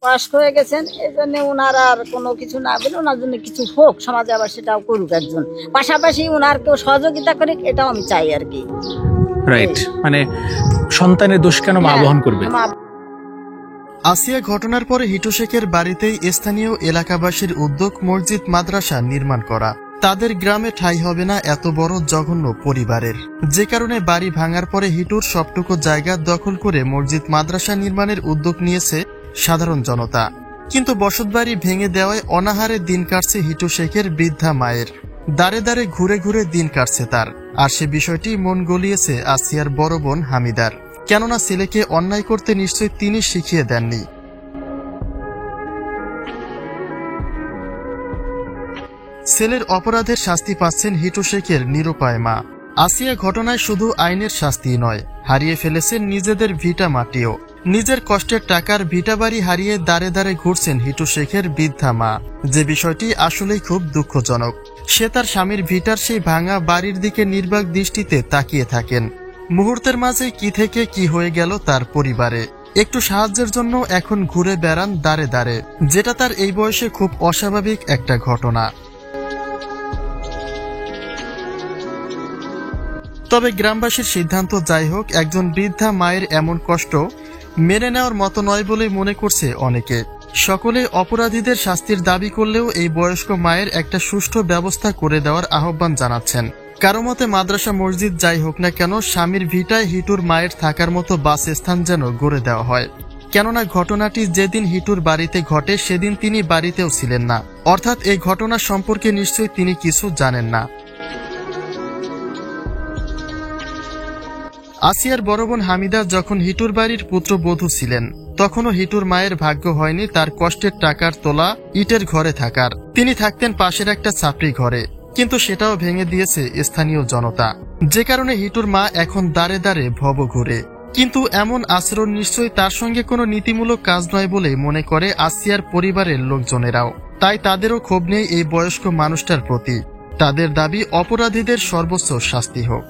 বয়স্ক হয়ে গেছেন, এই জন্য ওনার আর কোনো কিছু না বলে ওনার জন্য কিছু হোক, সমাজে আবার সেটাও করুক একজন, পাশাপাশি ওনার কেউ সহযোগিতা করুক, এটাও আমি চাই আর কি। রাইট, মানে সন্তানের দোষ কেন মা বহন করবে? আসিয়া ঘটনার পরে হিটু শেখের বাড়িতেই স্থানীয় এলাকাবাসীর উদ্যোগ মসজিদ মাদ্রাসা নির্মাণ করা। তাদের গ্রামে ঠাঁই হবে না এত বড় জঘন্য পরিবারের, যে কারণে বাড়ি ভাঙার পরে হিটুর সবটুকু জায়গা দখল করে মসজিদ মাদ্রাসা নির্মাণের উদ্যোগ নিয়েছে সাধারণ জনতা। কিন্তু বসতবাড়ি ভেঙে দেওয়ায় অনাহারে দিন কাটছে হিটু শেখের বৃদ্ধা মায়ের। দাঁড়ে দাঁড়ে ঘুরে ঘুরে দিন কাটছে তার। আর সে বিষয়টি মন গলিয়েছে আসিয়ার বড় বোন হামিদার। কেননা ছেলেকে অন্যায় করতে নিশ্চয়ই তিনি শিখিয়ে দেননি। ছেলের অপরাধের শাস্তি পাচ্ছেন হিটু শেখের নিরুপায় মা। আসিয়া ঘটনায় শুধু আইনের শাস্তি নয়, হারিয়ে ফেলেছেন নিজেদের ভিটা মাটিও। নিজের কষ্টের টাকার ভিটা বাড়ি হারিয়ে দাঁড়ে দাঁড়ে ঘুরছেন হিটু শেখের বৃদ্ধা মা, যে বিষয়টি আসলেই খুব দুঃখজনক। সে তার স্বামীর ভিটার সেই ভাঙা বাড়ির দিকে নির্বাক দৃষ্টিতে তাকিয়ে থাকেন। মুহূর্তের মাঝে কি থেকে কি হয়ে গেল তার পরিবারে। একটু সাহায্যের জন্য এখন ঘুরে বেড়ান দাঁড়ে দাঁড়ে, যেটা তার এই বয়সে খুব অস্বাভাবিক একটা ঘটনা। তবে গ্রামবাসীর সিদ্ধান্ত যাই হোক, একজন বৃদ্ধা মায়ের এমন কষ্ট মেনে নেওয়ার মতো নয় বলেই মনে করছে অনেকে। সকলে অপরাধীদের শাস্তির দাবি করলেও এই বয়স্ক মায়ের একটা সুষ্ঠু ব্যবস্থা করে দেওয়ার আহ্বান জানাচ্ছেন। কারো মতে মাদ্রাসা মসজিদ যাই হোক না কেন, স্বামীর ভিটায় হিটুর মায়ের থাকার মতো বাসস্থান যেন গড়ে দেওয়া হয়। কেননা ঘটনাটি যেদিন হিটুর বাড়িতে ঘটে সেদিন তিনি বাড়িতেও ছিলেন না, অর্থাৎ এই ঘটনা সম্পর্কে নিশ্চয়ই তিনি কিছু জানেন না। আসিয়ার বড় বোন হামিদা যখন হিটুর বাড়ির পুত্রবধূ ছিলেন, তখনও হিটুর মায়ের ভাগ্য হয়নি তার কষ্টের টাকার তোলা ইটের ঘরে থাকার। তিনি থাকতেন পাশের একটা ছাপড়ি ঘরে, কিন্তু সেটাও ভেঙে দিয়েছে স্থানীয় জনতা, যে কারণে হিটুর মা এখন দাঁড়ে দাঁড়ে ভব ঘুরে। কিন্তু এমন আচরণ নিশ্চয়ই তার সঙ্গে কোনো নীতিমূলক কাজ নয় বলে মনে করে আসিয়ার পরিবারের লোকজনেরাও। তাই তাদেরও ক্ষোভ নেই এই বয়স্ক মানুষটার প্রতি। তাদের দাবি অপরাধীদের সর্বোচ্চ শাস্তি হোক।